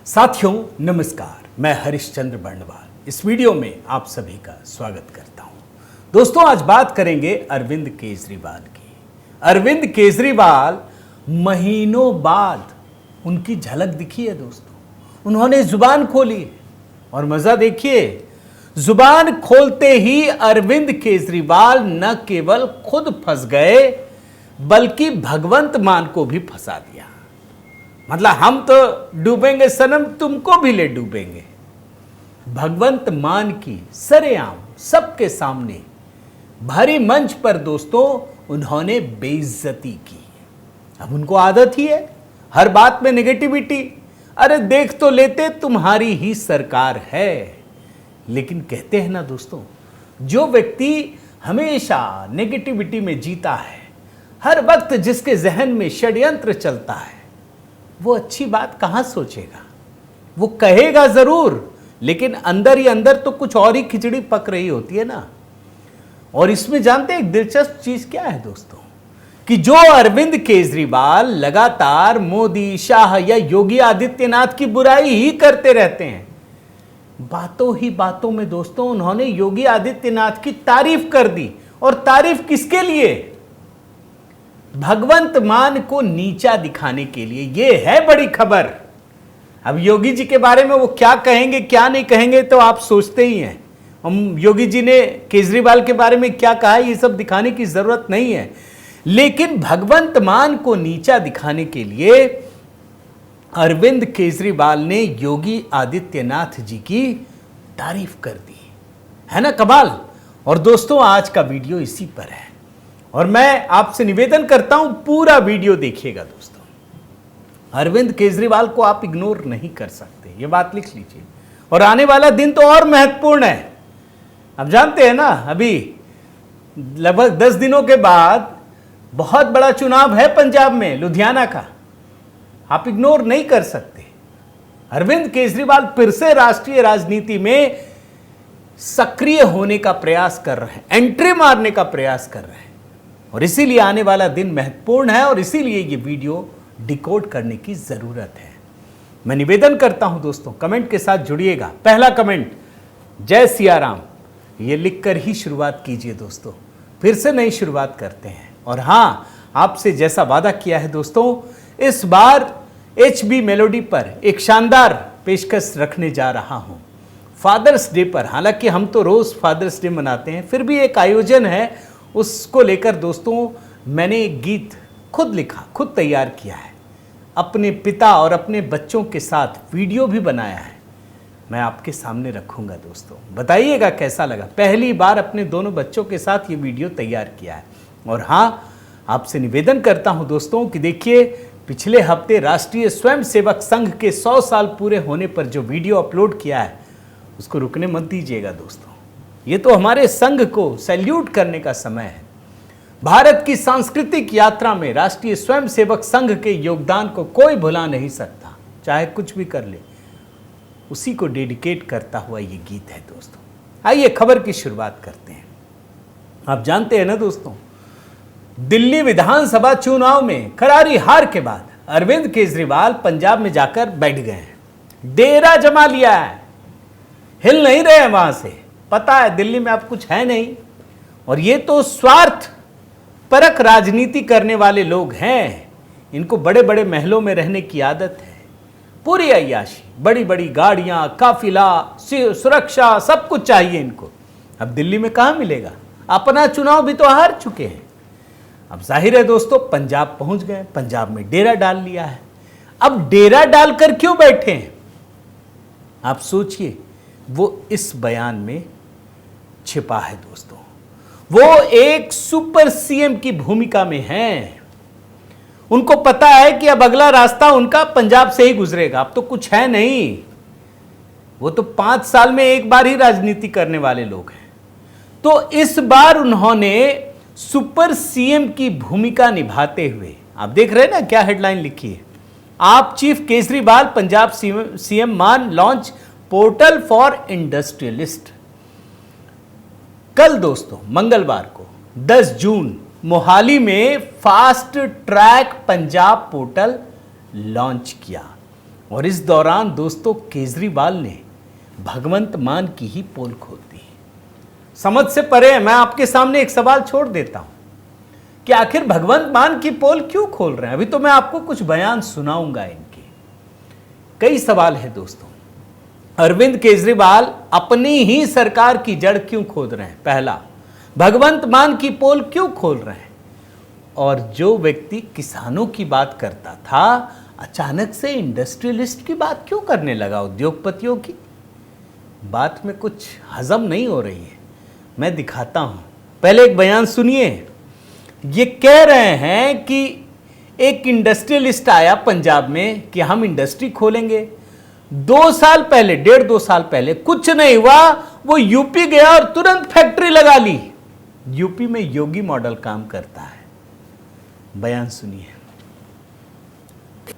साथियों नमस्कार, मैं हरिश्चंद्र बर्णवाल इस वीडियो में आप सभी का स्वागत करता हूं। दोस्तों आज बात करेंगे अरविंद केजरीवाल की। अरविंद केजरीवाल महीनों बाद उनकी झलक दिखी है दोस्तों। उन्होंने जुबान खोली और मजा देखिए, जुबान खोलते ही अरविंद केजरीवाल न केवल खुद फंस गए बल्कि भगवंत मान को भी फंसा दिया। मतलब हम तो डूबेंगे सनम, तुमको भी ले डूबेंगे। भगवंत मान की सरेआम सबके सामने भारी मंच पर दोस्तों उन्होंने बेइज्जती की। अब उनको आदत ही है हर बात में नेगेटिविटी। अरे देख तो लेते, तुम्हारी ही सरकार है। लेकिन कहते हैं ना दोस्तों, जो व्यक्ति हमेशा नेगेटिविटी में जीता है, हर वक्त जिसके जहन में षड्यंत्र चलता है, वो अच्छी बात कहां सोचेगा। वो कहेगा जरूर, लेकिन अंदर ही अंदर तो कुछ और ही खिचड़ी पक रही होती है ना। और इसमें जानते हैं एक दिलचस्प चीज क्या है दोस्तों, कि जो अरविंद केजरीवाल लगातार मोदी, शाह या योगी आदित्यनाथ की बुराई ही करते रहते हैं, बातों ही बातों में दोस्तों उन्होंने योगी आदित्यनाथ की तारीफ कर दी। और तारीफ किसके लिए? भगवंत मान को नीचा दिखाने के लिए। यह है बड़ी खबर। अब योगी जी के बारे में वो क्या कहेंगे क्या नहीं कहेंगे तो आप सोचते ही हैं। हम योगी जी ने केजरीवाल के बारे में क्या कहा ये सब दिखाने की जरूरत नहीं है। लेकिन भगवंत मान को नीचा दिखाने के लिए अरविंद केजरीवाल ने योगी आदित्यनाथ जी की तारीफ कर दी है ना, कमाल। और दोस्तों आज का वीडियो इसी पर है और मैं आपसे निवेदन करता हूं पूरा वीडियो देखिएगा दोस्तों। अरविंद केजरीवाल को आप इग्नोर नहीं कर सकते, ये बात लिख लीजिए। और आने वाला दिन तो और महत्वपूर्ण है। अब जानते हैं ना, अभी लगभग 10 दिनों के बाद बहुत बड़ा चुनाव है पंजाब में, लुधियाना का। आप इग्नोर नहीं कर सकते। अरविंद केजरीवाल फिर से राष्ट्रीय राजनीति में सक्रिय होने का प्रयास कर रहे हैं, एंट्री मारने का प्रयास कर रहे हैं। और इसीलिए आने वाला दिन महत्वपूर्ण है और इसीलिए ये वीडियो डिकोड करने की जरूरत है। मैं निवेदन करता हूं दोस्तों, कमेंट के साथ जुड़िएगा। पहला कमेंट जय सिया राम, ये लिखकर ही शुरुआत कीजिए दोस्तों। फिर से नई शुरुआत करते हैं। और हां, आपसे जैसा वादा किया है दोस्तों, इस बार HB मेलोडी पर एक शानदार पेशकश रखने जा रहा हूं फादर्स डे पर। हालांकि हम तो रोज फादर्स डे मनाते हैं, फिर भी एक आयोजन है, उसको लेकर दोस्तों मैंने एक गीत खुद लिखा, खुद तैयार किया है। अपने पिता और अपने बच्चों के साथ वीडियो भी बनाया है। मैं आपके सामने रखूंगा दोस्तों, बताइएगा कैसा लगा। पहली बार अपने दोनों बच्चों के साथ ये वीडियो तैयार किया है। और हाँ, आपसे निवेदन करता हूं दोस्तों कि देखिए, पिछले हफ्ते राष्ट्रीय स्वयंसेवक संघ के 100 साल पूरे होने पर जो वीडियो अपलोड किया है, उसको रुकने मत दीजिएगा दोस्तों। ये तो हमारे संघ को सैल्यूट करने का समय है। भारत की सांस्कृतिक यात्रा में राष्ट्रीय स्वयंसेवक संघ के योगदान को कोई भुला नहीं सकता, चाहे कुछ भी कर ले। उसी को डेडिकेट करता हुआ ये गीत है दोस्तों। आइए खबर की शुरुआत करते हैं। आप जानते हैं ना दोस्तों, दिल्ली विधानसभा चुनाव में करारी हार के बाद अरविंद केजरीवाल पंजाब में जाकर बैठ गए हैं, डेरा जमा लिया है, हिल नहीं रहे हैं वहां से। पता है दिल्ली में अब कुछ है नहीं। और ये तो स्वार्थ परक राजनीति करने वाले लोग हैं। इनको बड़े बड़े महलों में रहने की आदत है, पूरी अय्याशी, बड़ी बड़ी गाड़ियां, काफिला, सुरक्षा, सब कुछ चाहिए इनको। अब दिल्ली में कहां मिलेगा? अपना चुनाव भी तो हार चुके हैं। अब जाहिर है दोस्तों पंजाब पहुंच गए, पंजाब में डेरा डाल लिया है। अब डेरा डालकर क्यों बैठे हैं? आप सोचिए, वो इस बयान में छिपा है दोस्तों। वो एक सुपर सीएम की भूमिका में हैं। उनको पता है कि अब अगला रास्ता उनका पंजाब से ही गुजरेगा, अब तो कुछ है नहीं। वो तो 5 साल में एक बार ही राजनीति करने वाले लोग हैं। तो इस बार उन्होंने सुपर सीएम की भूमिका निभाते हुए, आप देख रहे हैं ना क्या हेडलाइन लिखी है, आप चीफ केजरीवाल पंजाब सीएम मान लॉन्च पोर्टल फॉर इंडस्ट्रियलिस्ट। कल दोस्तों मंगलवार को 10 जून मोहाली में fast track Punjab portal launch किया। और इस दौरान दोस्तों केजरीवाल ने भगवंत मान की ही पोल खोल दी। समझ से परे मैं आपके सामने एक सवाल छोड़ देता हूं कि आखिर भगवंत मान की पोल क्यों खोल रहे हैं। अभी तो मैं आपको कुछ बयान सुनाऊंगा इनके। कई सवाल है दोस्तों। अरविंद केजरीवाल अपनी ही सरकार की जड़ क्यों खोद रहे हैं? पहला, भगवंत मान की पोल क्यों खोल रहे हैं? और जो व्यक्ति किसानों की बात करता था अचानक से इंडस्ट्रियलिस्ट की बात क्यों करने लगा? उद्योगपतियों की बात में कुछ हजम नहीं हो रही है। मैं दिखाता हूं, पहले एक बयान सुनिए। ये कह रहे हैं कि एक इंडस्ट्रियलिस्ट आया पंजाब में कि हम इंडस्ट्री खोलेंगे। 2 साल पहले, 1.5-2 साल पहले कुछ नहीं हुआ, वो यूपी गया और तुरंत फैक्ट्री लगा ली। यूपी में योगी मॉडल काम करता है। बयान सुनिए।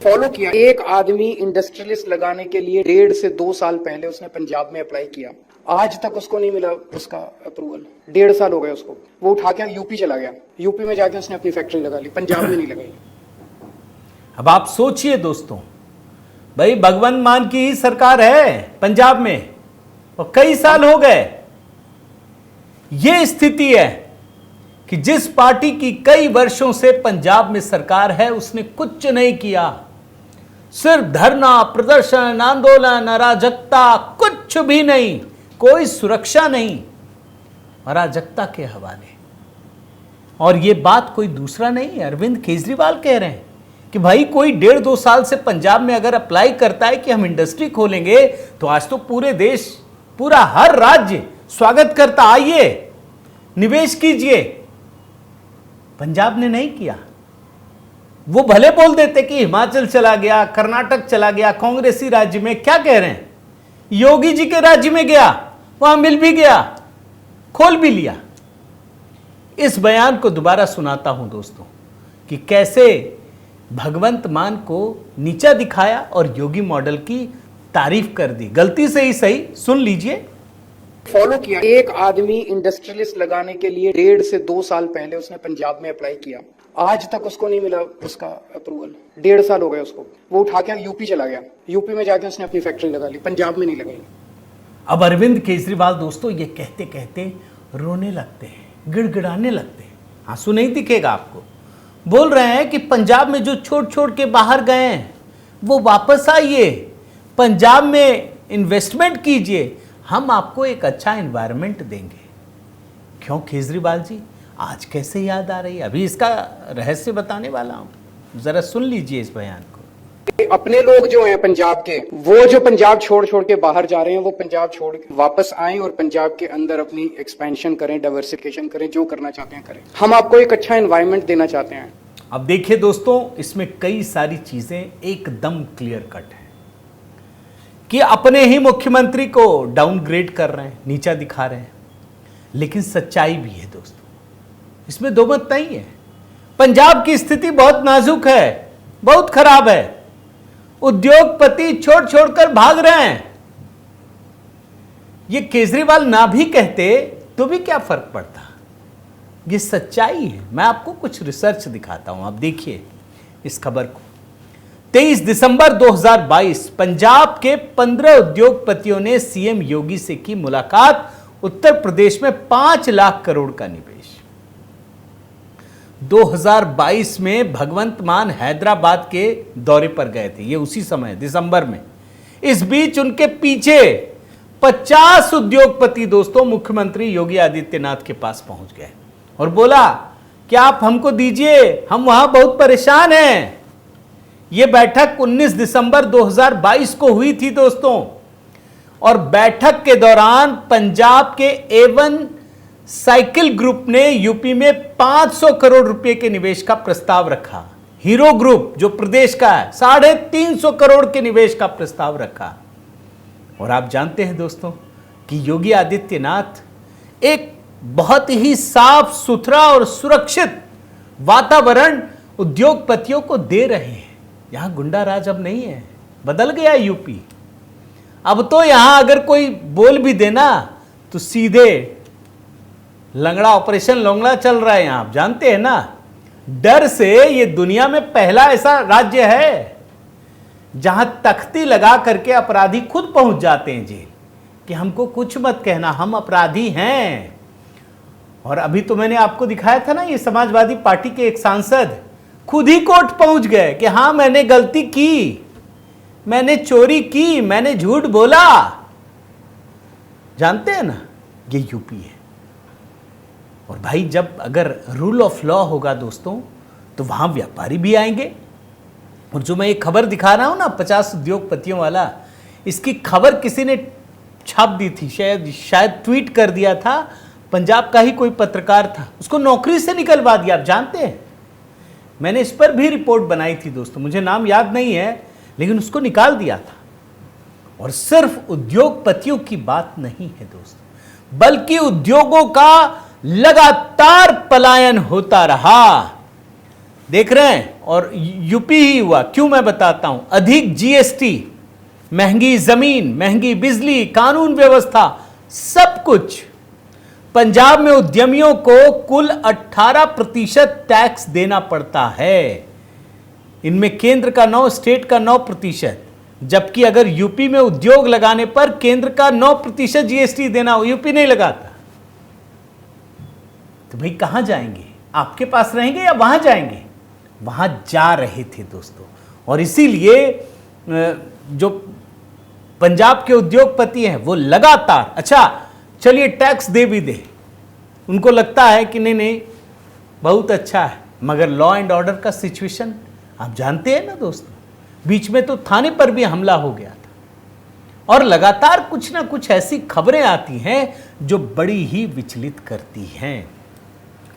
फॉलो किया। एक आदमी इंडस्ट्रियलिस्ट लगाने के लिए 1.5 से 2 साल पहले उसने पंजाब में अप्लाई किया, आज तक उसको नहीं मिला उसका अप्रूवल। 1.5 साल हो गए उसको। वो उठा के यूपी चला गया, यूपी में जाके उसने अपनी फैक्ट्री लगा ली, पंजाब में नहीं लगाई। अब आप सोचिए दोस्तों, भाई भगवंत मान की ही सरकार है पंजाब में और कई साल हो गए। यह स्थिति है कि जिस पार्टी की कई वर्षों से पंजाब में सरकार है उसने कुछ नहीं किया। सिर्फ धरना, प्रदर्शन, आंदोलन, अराजकता, कुछ भी नहीं, कोई सुरक्षा नहीं, अराजकता के हवाले। और यह बात कोई दूसरा नहीं, अरविंद केजरीवाल कह रहे हैं कि भाई कोई 1.5-2 साल से पंजाब में अगर अप्लाई करता है कि हम इंडस्ट्री खोलेंगे तो आज तो पूरे देश, पूरा हर राज्य स्वागत करता, आइए निवेश कीजिए। पंजाब ने नहीं किया। वो भले बोल देते कि हिमाचल चला गया, कर्नाटक चला गया, कांग्रेसी राज्य में। क्या कह रहे हैं? योगी जी के राज्य में गया, वहां मिल भी गया, खोल भी लिया। इस बयान को दोबारा सुनाता हूं दोस्तों कि कैसे भगवंत मान को नीचा दिखाया और योगी मॉडल की तारीफ कर दी। गलती से ही सही, सुन लीजिए। फॉलो किया। एक आदमी इंडस्ट्रियलिस्ट लगाने के लिए 1.5 से 2 साल पहले उसने पंजाब में अप्लाई किया, आज तक उसको नहीं मिला उसका अप्रूवल। 1.5 साल हो गए उसको। वो उठा के यूपी चला गया, यूपी में जाके उसने अपनी फैक्ट्री लगा ली, पंजाब में नहीं लगाई। अब अरविंद केजरीवाल दोस्तों ये कहते कहते रोने लगते हैं, गिड़गिड़ाने लगते हैं। आंसू नहीं दिखेगा आपको। बोल रहे हैं कि पंजाब में जो छोड़ छोड़ के बाहर गए हैं वो वापस आइए, पंजाब में इन्वेस्टमेंट कीजिए, हम आपको एक अच्छा एनवायरनमेंट देंगे। क्यों केजरीवाल जी, आज कैसे याद आ रही है? अभी इसका रहस्य बताने वाला हूं, जरा सुन लीजिए इस बयान को। अपने लोग जो हैं पंजाब के, वो जो पंजाब छोड़ छोड़ के बाहर जा रहे हैं, वो पंजाब छोड़ के वापस आएं और पंजाब के अंदर अपनी एक्सपेंशन करें, डाइवर्सिफिकेशन करें, जो करना चाहते हैं करें। हम आपको एक अच्छा एनवायरनमेंट देना चाहते हैं। अब देखिए दोस्तों, इसमें कई सारी चीजें एकदम क्लियर कट है कि अपने ही मुख्यमंत्री को डाउनग्रेड कर रहे हैं, नीचा दिखा रहे हैं। लेकिन सच्चाई भी है दोस्तों, इसमें दो मत नहीं है। पंजाब की स्थिति बहुत नाजुक है, बहुत खराब है। उद्योगपति छोड़ छोड़कर भाग रहे हैं। ये केजरीवाल ना भी कहते तो भी क्या फर्क पड़ता, ये सच्चाई है। मैं आपको कुछ रिसर्च दिखाता हूं, आप देखिए इस खबर को। 23 दिसंबर 2022 पंजाब के 15 उद्योगपतियों ने सीएम योगी से की मुलाकात। उत्तर प्रदेश में 5 लाख करोड़ का निवेश। 2022 में भगवंत मान हैदराबाद के दौरे पर गए थे, ये उसी समय दिसंबर में। इस बीच उनके पीछे 50 उद्योगपति दोस्तों मुख्यमंत्री योगी आदित्यनाथ के पास पहुंच गए और बोला कि आप हमको दीजिए, हम वहां बहुत परेशान हैं। यह बैठक 19 दिसंबर 2022 को हुई थी दोस्तों। और बैठक के दौरान पंजाब के A1 साइकिल ग्रुप ने यूपी में 500 करोड़ रुपए के निवेश का प्रस्ताव रखा। हीरो ग्रुप जो प्रदेश का है 350 करोड़ के निवेश का प्रस्ताव रखा। और आप जानते हैं दोस्तों कि योगी आदित्यनाथ एक बहुत ही साफ सुथरा और सुरक्षित वातावरण उद्योगपतियों को दे रहे हैं। यहां गुंडा राज अब नहीं है, बदल गया यूपी। अब तो यहां अगर कोई बोल भी देना तो सीधे लंगड़ा ऑपरेशन लोंगड़ा चल रहा है यहां, आप जानते हैं ना। डर से ये दुनिया में पहला ऐसा राज्य है जहां तख्ती लगा करके अपराधी खुद पहुंच जाते हैं जेल कि हमको कुछ मत कहना, हम अपराधी हैं। और अभी तो मैंने आपको दिखाया था ना, ये समाजवादी पार्टी के एक सांसद खुद ही कोर्ट पहुंच गए कि हां मैंने गलती की, मैंने चोरी की, मैंने झूठ बोला। जानते हैं ना, ये यूपी है। और भाई जब अगर रूल ऑफ लॉ होगा दोस्तों, तो वहां व्यापारी भी आएंगे। और जो मैं ये खबर दिखा रहा हूं ना 50 उद्योगपतियों वाला, इसकी खबर किसी ने छाप दी थी, शायद ट्वीट कर दिया था, पंजाब का ही कोई पत्रकार था, उसको नौकरी से निकलवा दिया। आप जानते हैं, मैंने इस पर भी रिपोर्ट बनाई थी दोस्तों, मुझे नाम याद नहीं है, लेकिन उसको निकाल दिया था। और सिर्फ उद्योगपतियों की बात नहीं है दोस्तों, बल्कि उद्योगों का लगातार पलायन होता रहा। देख रहे हैं, और यूपी ही हुआ। क्यों, मैं बताता हूं। अधिक जीएसटी, महंगी जमीन, महंगी बिजली, कानून व्यवस्था, सब कुछ। पंजाब में उद्यमियों को कुल 18% टैक्स देना पड़ता है। इनमें केंद्र का 9, स्टेट का 9%, जबकि अगर यूपी में उद्योग लगाने पर केंद्र का 9% जीएसटी देना हो, यूपी नहीं लगाता। तो भाई कहां जाएंगे, आपके पास रहेंगे या वहां जाएंगे? वहां जा रहे थे दोस्तों। और इसीलिए जो पंजाब के उद्योगपति हैं वो लगातार, अच्छा चलिए टैक्स दे भी दे, उनको लगता है कि नहीं नहीं बहुत अच्छा है, मगर लॉ एंड ऑर्डर का सिचुएशन आप जानते हैं ना दोस्तों, बीच में तो थाने पर भी हमला हो गया था। और लगातार कुछ ना कुछ ऐसी खबरें आती हैं जो बड़ी ही विचलित करती हैं।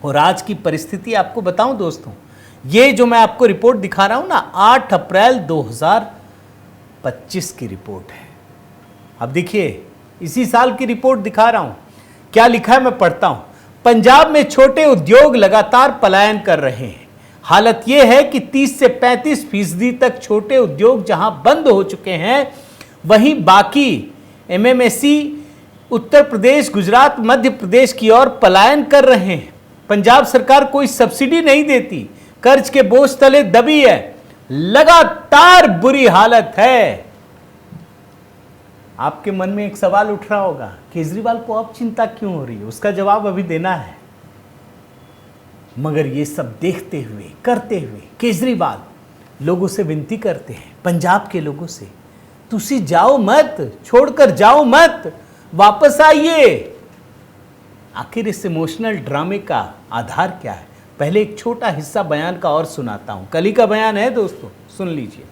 और आज की परिस्थिति आपको बताऊं दोस्तों, ये जो मैं आपको रिपोर्ट दिखा रहा हूं ना, 8 अप्रैल 2025 की रिपोर्ट है। अब देखिए, इसी साल की रिपोर्ट दिखा रहा हूं, क्या लिखा है मैं पढ़ता हूं। पंजाब में छोटे उद्योग लगातार पलायन कर रहे हैं। हालत यह है कि 30 से 35% तक छोटे उद्योग जहां बंद हो चुके हैं, वहीं बाकी एमएमएसई उत्तर प्रदेश, गुजरात, मध्य प्रदेश की ओर पलायन कर रहे हैं। पंजाब सरकार कोई सब्सिडी नहीं देती, कर्ज के बोझ तले दबी है, लगातार बुरी हालत है। आपके मन में एक सवाल उठ रहा होगा, केजरीवाल को अब चिंता क्यों हो रही है? उसका जवाब अभी देना है। मगर ये सब देखते हुए, करते हुए केजरीवाल लोगों से विनती करते हैं, पंजाब के लोगों से, तुसी जाओ मत, छोड़कर जाओ मत, वापस आइए। आखिर इस इमोशनल ड्रामे का आधार क्या है? पहले एक छोटा हिस्सा बयान का और सुनाता हूं। कल ही का बयान है दोस्तों, सुन लीजिए।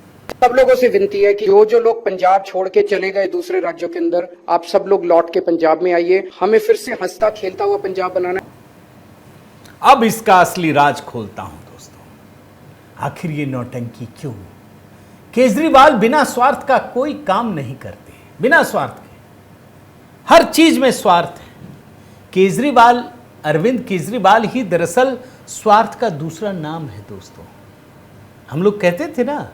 सब लोगों से विनती है कि जो लोग पंजाब छोड़ के चले गए दूसरे राज्यों के अंदर, आप सब लोग लौट के पंजाब में आइए। हमें फिर से हंसता खेलता हुआ पंजाब बनाना है। अब इसका असली राज खोलता हूं दोस्तों, आखिर ये नौटंकी क्यों? केजरीवाल बिना स्वार्थ का कोई काम नहीं करते, बिना स्वार्थ के, हर चीज में स्वार्थ है। केजरीवाल, अरविंद केजरीवाल ही दरअसल स्वार्थ का दूसरा नाम है दोस्तों। हम लोग कहते थे ना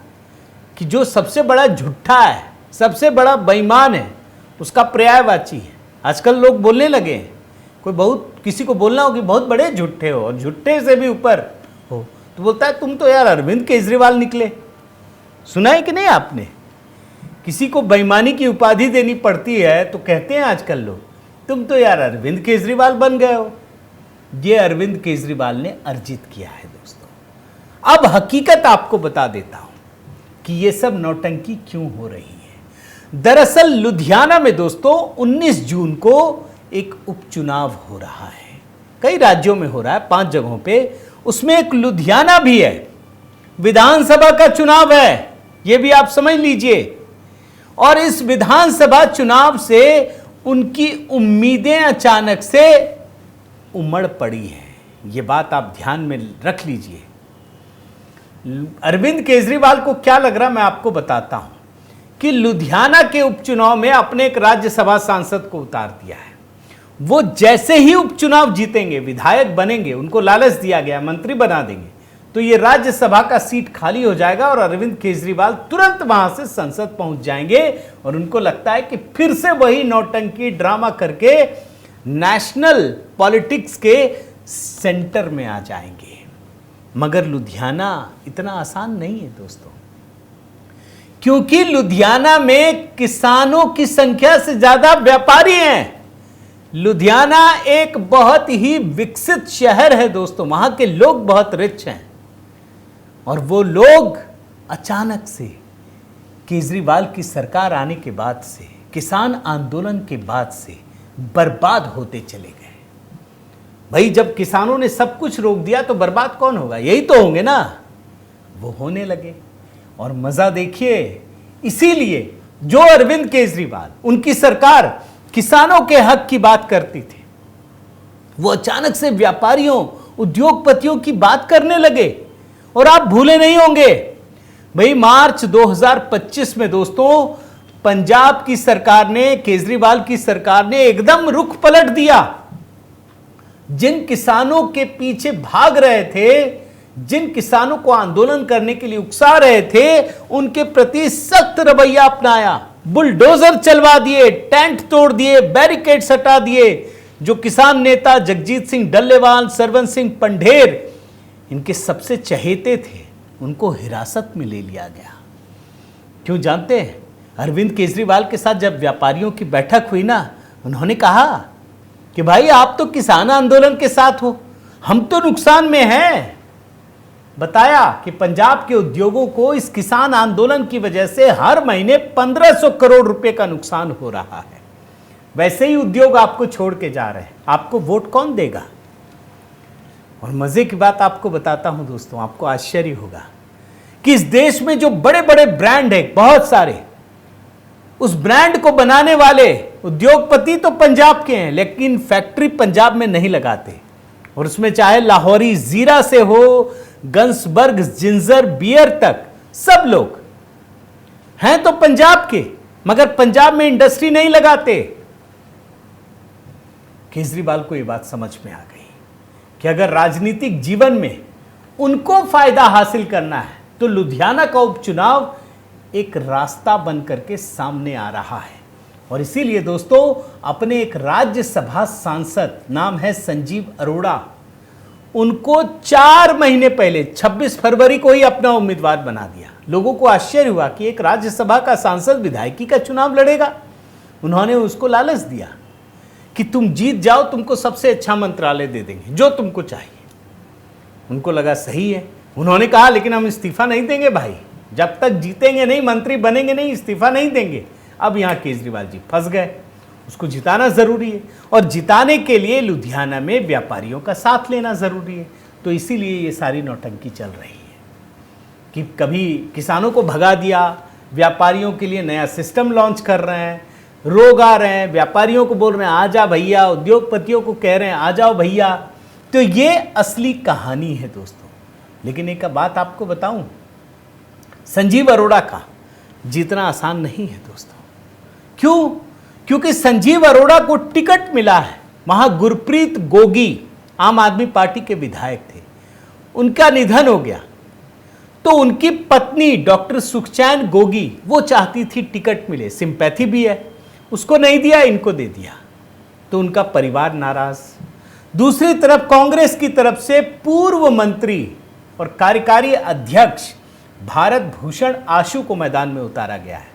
कि जो सबसे बड़ा झूठा है, सबसे बड़ा बेईमान है, उसका पर्यायवाची है। आजकल लोग बोलने लगे हैं, कोई बहुत किसी को बोलना हो कि बहुत बड़े झूठे हो और झूठे से भी ऊपर हो, तो बोलता है तुम तो यार अरविंद केजरीवाल निकले। सुना है कि नहीं आपने? किसी को बेईमानी की उपाधि देनी पड़ती है तो कहते हैं आजकल लोग, तुम तो यार अरविंद केजरीवाल बन गए हो। ये अरविंद केजरीवाल ने अर्जित किया है दोस्तों। अब हकीकत आपको बता देता हूं कि ये सब नौटंकी क्यों हो रही है। दरअसल लुधियाना में दोस्तों 19 जून को एक उपचुनाव हो रहा है। कई राज्यों में हो रहा है, 5 जगहों पे, उसमें एक लुधियाना भी है। विधानसभा का चुनाव है, यह भी आप समझ लीजिए। और इस विधानसभा चुनाव से उनकी उम्मीदें अचानक से उमड़ पड़ी है। यह बात आप ध्यान में रख लीजिए। अरविंद केजरीवाल को क्या लग रहा मैं आपको बताता हूं कि लुधियाना के उपचुनाव में अपने एक राज्यसभा सांसद को उतार दिया है। वो जैसे ही उपचुनाव जीतेंगे, विधायक बनेंगे, उनको लालच दिया गया, मंत्री बना देंगे, तो ये राज्यसभा का सीट खाली हो जाएगा और अरविंद केजरीवाल तुरंत वहां से संसद पहुंच जाएंगे। और उनको लगता है कि फिर से वही नौटंकी ड्रामा करके नेशनल पॉलिटिक्स के सेंटर में आ जाएंगे। मगर लुधियाना इतना आसान नहीं है दोस्तों। क्योंकि लुधियाना में किसानों की संख्या से ज्यादा व्यापारी हैं। लुधियाना एक बहुत ही विकसित शहर है दोस्तों, वहां के लोग बहुत रिच हैं। और वो लोग अचानक से केजरीवाल की सरकार आने के बाद से, किसान आंदोलन के बाद से बर्बाद होते चले गए। भाई जब किसानों ने सब कुछ रोक दिया तो बर्बाद कौन होगा? यही तो होंगे ना। वो होने लगे और मजा देखिए। इसीलिए जो अरविंद केजरीवाल, उनकी सरकार किसानों के हक की बात करती थी, वो अचानक से व्यापारियों, उद्योगपतियों की बात करने लगे। और आप भूले नहीं होंगे भाई, मार्च 2025 में दोस्तों पंजाब की सरकार ने, केजरीवाल की सरकार ने एकदम रुख पलट दिया। जिन किसानों के पीछे भाग रहे थे, जिन किसानों को आंदोलन करने के लिए उकसा रहे थे, उनके प्रति सख्त रवैया अपनाया। बुलडोजर चलवा दिए, टेंट तोड़ दिए, बैरिकेड्स हटा दिए। जो किसान नेता जगजीत सिंह डल्लेवाल, सरवन सिंह पंढेर इनके सबसे चहेते थे, उनको हिरासत में ले लिया गया। क्यों जानते हैं? अरविंद केजरीवाल के साथ जब व्यापारियों की बैठक हुई ना, उन्होंने कहा कि भाई आप तो किसान आंदोलन के साथ हो, हम तो नुकसान में हैं। बताया कि पंजाब के उद्योगों को इस किसान आंदोलन की वजह से हर महीने 1500 करोड़ रुपए का नुकसान हो रहा है। वैसे ही उद्योग आपको छोड़ के जा रहे हैं, आपको वोट कौन देगा? और मजे की बात आपको बताता हूं दोस्तों, आपको आश्चर्य होगा कि इस देश में जो बड़े बड़े ब्रांड हैं, बहुत सारे, उस ब्रांड को बनाने वाले उद्योगपति तो पंजाब के हैं, लेकिन फैक्ट्री पंजाब में नहीं लगाते। और उसमें चाहे लाहौरी जीरा से हो, गंसबर्ग जिंजर बियर तक, सब लोग हैं तो पंजाब के, मगर पंजाब में इंडस्ट्री नहीं लगाते। केजरीवाल को यह बात समझ में आ गई कि अगर राजनीतिक जीवन में उनको फायदा हासिल करना है तो लुधियाना का उपचुनाव एक रास्ता बन करके सामने आ रहा है। और इसीलिए दोस्तों अपने एक राज्यसभा सांसद, नाम है संजीव अरोड़ा, उनको 4 महीने पहले 26 फरवरी को ही अपना उम्मीदवार बना दिया। लोगों को आश्चर्य हुआ कि एक राज्यसभा का सांसद विधायकी का चुनाव लड़ेगा। उन्होंने उसको लालच दिया कि तुम जीत जाओ, तुमको सबसे अच्छा मंत्रालय दे देंगे, जो तुमको चाहिए। उनको लगा सही है। उन्होंने कहा लेकिन हम इस्तीफा नहीं देंगे भाई, जब तक जीतेंगे नहीं, मंत्री बनेंगे नहीं, इस्तीफा नहीं देंगे। अब यहां केजरीवाल जी फंस गए, उसको जिताना जरूरी है। और जिताने के लिए लुधियाना में व्यापारियों का साथ लेना जरूरी है। तो इसीलिए ये सारी नौटंकी चल रही है कि कभी किसानों को भगा दिया, व्यापारियों के लिए नया सिस्टम लॉन्च कर रहे हैं, रोग आ रहे हैं, व्यापारियों को बोल रहे हैं आ जा भैया, उद्योगपतियों को कह रहे हैं आ जाओ भैया। तो ये असली कहानी है दोस्तों। लेकिन एक बात आपको बताऊं, संजीव अरोड़ा का जीतना आसान नहीं है दोस्तों। क्यों? क्योंकि संजीव अरोड़ा को टिकट मिला है। वहां गुरप्रीत गोगी आम आदमी पार्टी के विधायक थे, उनका निधन हो गया। तो उनकी पत्नी डॉक्टर सुखचैन गोगी, वो चाहती थी टिकट मिले, सिंपैथी भी है, उसको नहीं दिया, इनको दे दिया। तो उनका परिवार नाराज। दूसरी तरफ कांग्रेस की तरफ से पूर्व मंत्री और कार्यकारी अध्यक्ष भारत भूषण आशु को मैदान में उतारा गया है।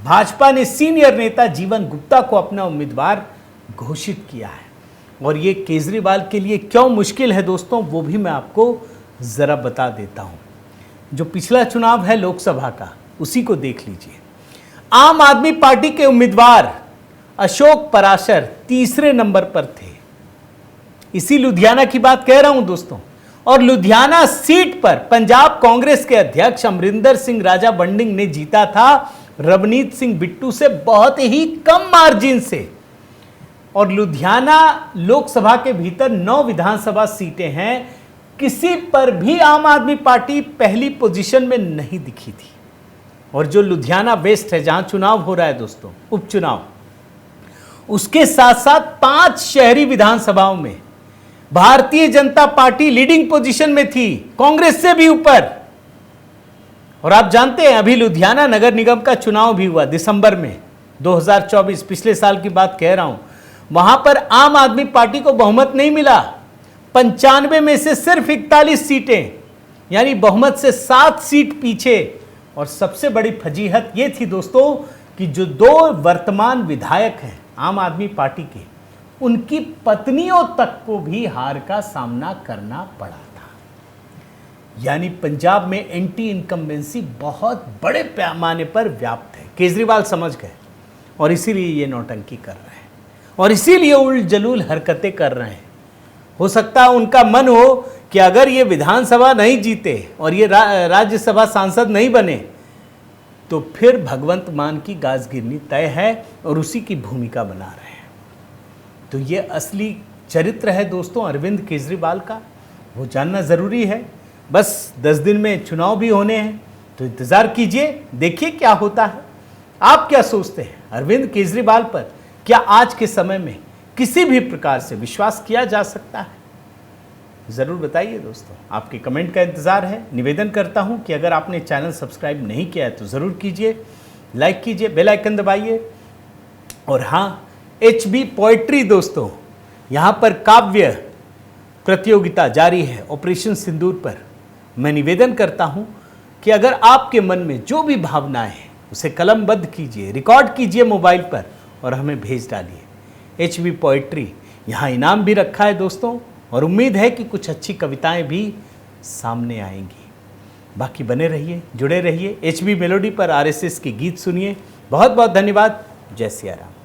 भाजपा ने सीनियर नेता जीवन गुप्ता को अपना उम्मीदवार घोषित किया है। और ये केजरीवाल के लिए क्यों मुश्किल है दोस्तों, वो भी मैं आपको जरा बता देता हूं। जो पिछला चुनाव है लोकसभा का, उसी को देख लीजिए। आम आदमी पार्टी के उम्मीदवार अशोक पराशर तीसरे नंबर पर थे। इसी लुधियाना की बात कह रहा हूं दोस्तों। और लुधियाना सीट पर पंजाब कांग्रेस के अध्यक्ष अमरिंदर सिंह राजा बंडिंग ने जीता था रवनीत सिंह बिट्टू से बहुत ही कम मार्जिन से। और लुधियाना लोकसभा के भीतर 9 विधानसभा सीटें हैं, किसी पर भी आम आदमी पार्टी पहली पोजीशन में नहीं दिखी थी। और जो लुधियाना वेस्ट है, जहां चुनाव हो रहा है दोस्तों, उपचुनाव, उसके साथ साथ 5 शहरी विधानसभाओं में Bharatiya Janata party leading position में थी, कांग्रेस से भी ऊपर। और आप जानते हैं अभी लुधियाना नगर निगम का चुनाव भी हुआ दिसंबर में 2024, पिछले साल की बात कह रहा हूं। वहां पर आम आदमी पार्टी को बहुमत नहीं मिला। 95 में से सिर्फ 41 सीटें, यानी बहुमत से 7 सीट पीछे और सबसे बड़ी फजीहत ये थी दोस्तों कि जो 2 वर्तमान विधायक हैं आम आदमी पार्टी के, उनकी पत्नियों तक को भी हार का सामना करना पड़ा था। यानी पंजाब में एंटी इनकम्बेंसी बहुत बड़े पैमाने पर व्याप्त है। केजरीवाल समझ गए और इसीलिए ये नौटंकी कर रहे हैं और इसीलिए उल जलूल हरकतें कर रहे हैं। हो सकता है उनका मन हो कि अगर ये विधानसभा नहीं जीते और ये राज्यसभा सांसद नहीं बने तो फिर भगवंत मान की गाज गिरनी तय है और उसी की भूमिका बना रहे हैं। तो ये असली चरित्र है दोस्तों अरविंद केजरीवाल का, वो जानना ज़रूरी है। बस 10 दिन में चुनाव भी होने हैं, तो इंतज़ार कीजिए, देखिए क्या होता है। आप क्या सोचते हैं अरविंद केजरीवाल पर? क्या आज के समय में किसी भी प्रकार से विश्वास किया जा सकता है? ज़रूर बताइए दोस्तों, आपके कमेंट का इंतज़ार है। निवेदन करता हूं कि अगर आपने चैनल सब्सक्राइब नहीं किया है तो ज़रूर कीजिए, लाइक कीजिए, बेल आइकन दबाइए। और हाँ, HB पोएट्री दोस्तों, यहाँ पर काव्य प्रतियोगिता जारी है ऑपरेशन सिंदूर पर। मैं निवेदन करता हूँ कि अगर आपके मन में जो भी भावनाएं हैं उसे कलमबद्ध कीजिए, रिकॉर्ड कीजिए मोबाइल पर और हमें भेज डालिए। HB पोएट्री यहाँ इनाम भी रखा है दोस्तों और उम्मीद है कि कुछ अच्छी कविताएं भी सामने आएंगी। बाकी बने रहिए, जुड़े रहिए। HB मेलोडी पर RSS के गीत सुनिए। बहुत बहुत धन्यवाद। जय सिया राम।